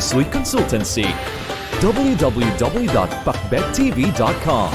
Sui Consultancy. www.pakbettv.com.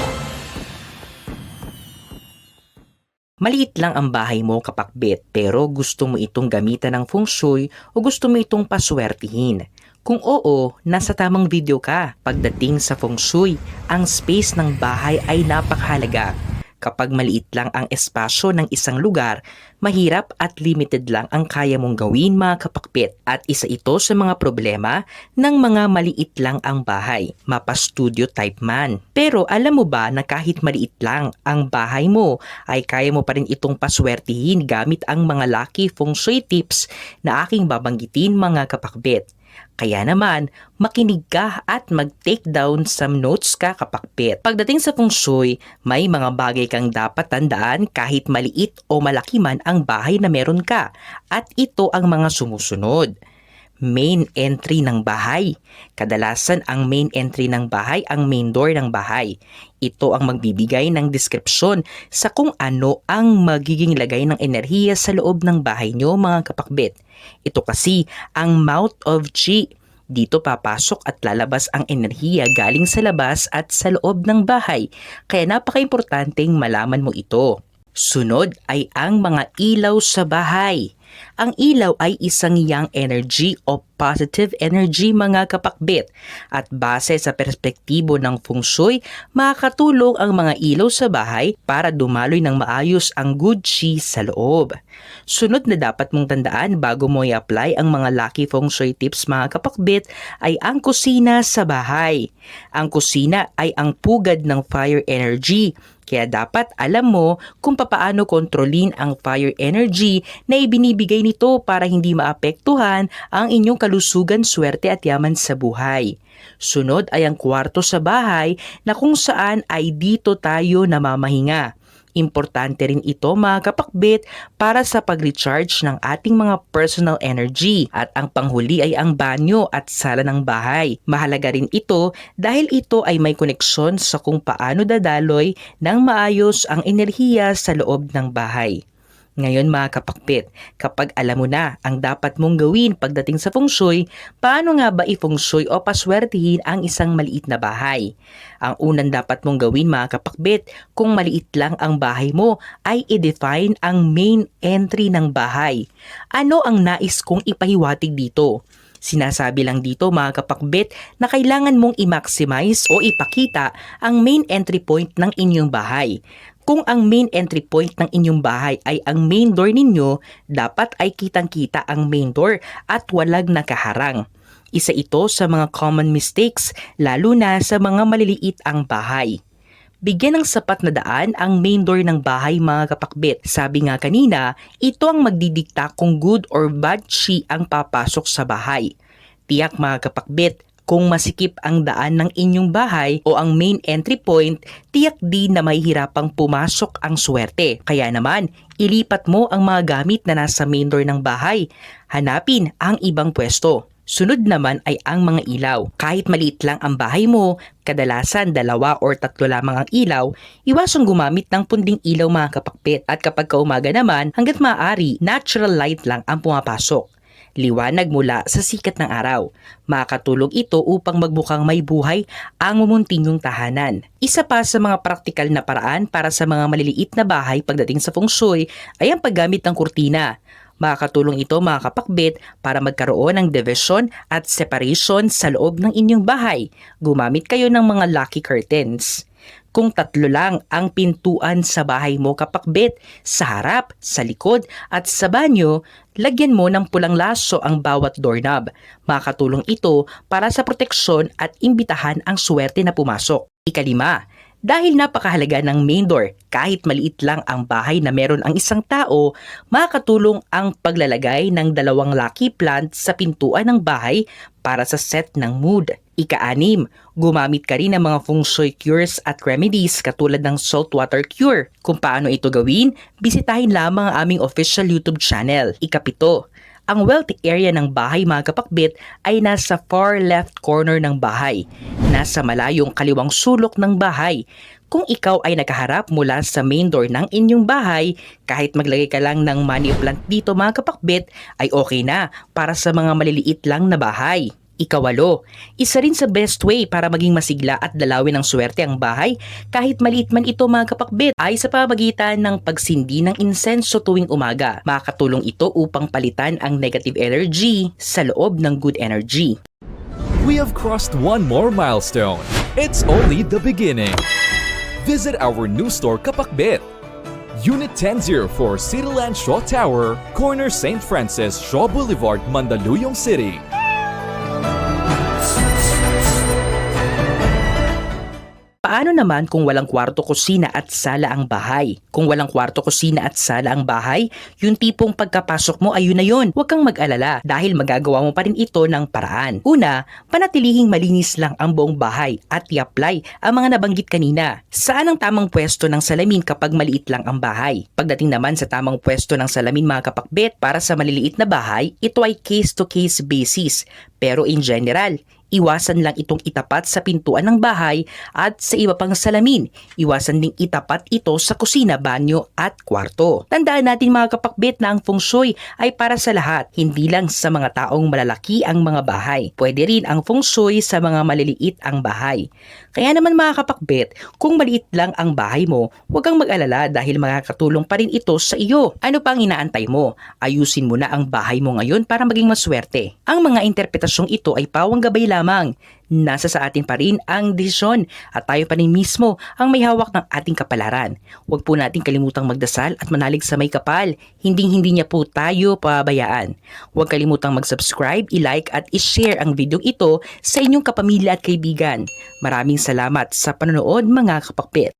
Maliit lang ang bahay mo, kapakbet, pero gusto mo itong gamitan ng feng shui o gusto mo itong paswertihin? Kung oo, nasa tamang video ka. Pagdating sa feng shui, ang space ng bahay ay napakahalaga. Kapag maliit lang ang espasyo ng isang lugar, mahirap at limited lang ang kaya mong gawin, mga kapakpit. At isa ito sa mga problema ng mga maliit lang ang bahay, mapa-studio type man. Pero alam mo ba na kahit maliit lang ang bahay mo, ay kaya mo pa rin itong paswertihin gamit ang mga lucky feng shui tips na aking babanggitin, mga kapakbit. Kaya naman, makinig ka at mag-take down some notes ka, kapakpit. Pagdating sa feng shui, may mga bagay kang dapat tandaan kahit maliit o malaki man ang bahay na meron ka. At ito ang mga sumusunod. Main entry ng bahay. Kadalasan ang main entry ng bahay ang main door ng bahay. Ito ang magbibigay ng deskripsyon sa kung ano ang magiging lagay ng enerhiya sa loob ng bahay nyo, mga kapakbit. Ito kasi ang mouth of chi. Dito papasok at lalabas ang enerhiya galing sa labas at sa loob ng bahay. Kaya napaka-importanteng malaman mo ito. Sunod ay ang mga ilaw sa bahay. Ang ilaw ay isang yang energy o positive energy, mga kapakbit. At base sa perspektibo ng feng shui, makakatulong ang mga ilaw sa bahay para dumaloy ng maayos ang good chi sa loob. Sunod na dapat mong tandaan bago mo i-apply ang mga lucky feng shui tips, mga kapakbit, ay ang kusina sa bahay. Ang kusina ay ang pugad ng fire energy. Kaya dapat alam mo kung papaano kontrolin ang fire energy na ibinibigay nito para hindi maapektuhan ang inyong kalusugan, swerte at yaman sa buhay. Sunod ay ang kwarto sa bahay na kung saan ay dito tayo namamahinga. Importante rin ito, mga kapakbit, para sa pag-recharge ng ating mga personal energy. At ang panghuli ay ang banyo at sala ng bahay. Mahalaga rin ito dahil ito ay may koneksyon sa kung paano dadaloy ng maayos ang enerhiya sa loob ng bahay. Ngayon, mga kapakpit, kapag alam mo na ang dapat mong gawin pagdating sa feng shui, paano nga ba i-feng shui o paswertihin ang isang maliit na bahay? Ang unang dapat mong gawin, mga kapakbit, kung maliit lang ang bahay mo, ay i-define ang main entry ng bahay. Ano ang nais kong ipahiwatig dito? Sinasabi lang dito, mga kapakbit, na kailangan mong i-maximize o ipakita ang main entry point ng inyong bahay. Kung ang main entry point ng inyong bahay ay ang main door ninyo, dapat ay kitang-kita ang main door at walang nakaharang. Isa ito sa mga common mistakes, lalo na sa mga maliliit ang bahay. Bigyan ng sapat na daan ang main door ng bahay, mga kapakbit. Sabi nga kanina, ito ang magdidikta kung good or bad chi ang papasok sa bahay. Tiyak, mga kapakbit, kung masikip ang daan ng inyong bahay o ang main entry point, tiyak din na mahihirapang pumasok ang swerte. Kaya naman, ilipat mo ang mga gamit na nasa main door ng bahay. Hanapin ang ibang pwesto. Sunod naman ay ang mga ilaw. Kahit maliit lang ang bahay mo, kadalasan 2 or 3 lamang ang ilaw, iwasong gumamit ng punding ilaw, mga kapakpit. At kapag kaumaga naman, hanggat maaari, natural light lang ang pumapasok. Liwanag mula sa sikat ng araw. Makakatulong ito upang magbukang may buhay ang mumunting tahanan. Isa pa sa mga praktikal na paraan para sa mga maliliit na bahay pagdating sa feng shui ay ang paggamit ng kurtina. Makakatulong ito, mga kapakbit, para magkaroon ng division at separation sa loob ng inyong bahay. Gumamit kayo ng mga lucky curtains. Kung 3 lang ang pintuan sa bahay mo, kapakbit, sa harap, sa likod at sa banyo, lagyan mo ng pulang laso ang bawat doorknob. Makakatulong ito para sa proteksyon at imbitahan ang swerte na pumasok. 5, dahil napakahalaga ng main door, kahit maliit lang ang bahay na meron ang isang tao, makakatulong ang paglalagay ng 2 lucky plant sa pintuan ng bahay para sa set ng mood. 6, gumamit ka rin ng mga feng shui cures at remedies katulad ng saltwater cure. Kung paano ito gawin, bisitahin lamang ang aming official YouTube channel. 7, ang wealthy area ng bahay, mga kapakbit, ay nasa far left corner ng bahay, nasa malayong kaliwang sulok ng bahay. Kung ikaw ay nakaharap mula sa main door ng inyong bahay, kahit maglagay ka lang ng money plant dito, mga kapakbit, ay okay na para sa mga maliliit lang na bahay. Ikawalo, isa rin sa best way para maging masigla at dalawin ng swerte ang bahay kahit maliit man ito mga kapakbet ay sa pamamagitan ng pagsindi ng insenso tuwing umaga. Makakatulong ito upang palitan ang negative energy sa loob ng good energy. We have crossed one more milestone. It's only the beginning. Visit our new store Kapakbit. Unit 1004 Cityland Shaw Tower, corner St. Francis Shaw Boulevard, Mandaluyong City. Paano naman kung walang kwarto, kusina at sala ang bahay? Kung walang kwarto, kusina at sala ang bahay, yung tipong pagkapasok mo ayun na yun. Huwag kang mag-alala dahil magagawa mo pa rin ito ng paraan. Una, panatilihing malinis lang ang buong bahay at i-apply ang mga nabanggit kanina. Saan ang tamang pwesto ng salamin kapag maliit lang ang bahay? Pagdating naman sa tamang pwesto ng salamin mga kapakbet para sa maliliit na bahay, ito ay case-to-case basis. Pero in general, iwasan lang itong itapat sa pintuan ng bahay at sa iba pang salamin. Iwasan ding itapat ito sa kusina, banyo at kwarto. Tandaan natin mga kapakbet na ang feng shui ay para sa lahat, hindi lang sa mga taong malalaki ang mga bahay. Pwede rin ang feng shui sa mga maliliit ang bahay. Kaya naman mga kapakbet, kung maliit lang ang bahay mo, huwag kang mag-alala dahil makakatulong pa rin ito sa iyo. Ano pang inaantay mo? Ayusin mo na ang bahay mo ngayon para maging maswerte. Ang mga interpretasyong ito ay pawang gabay lamang. Nasa sa atin pa rin ang desisyon at tayo pa rin mismo ang may hawak ng ating kapalaran. Huwag po natin kalimutang magdasal at manalig sa may kapal. Hindi niya po tayo pabayaan. Huwag kalimutang mag-subscribe, i-like at i-share ang video ito sa inyong kapamilya at kaibigan. Maraming salamat sa panonood mga kapakbet.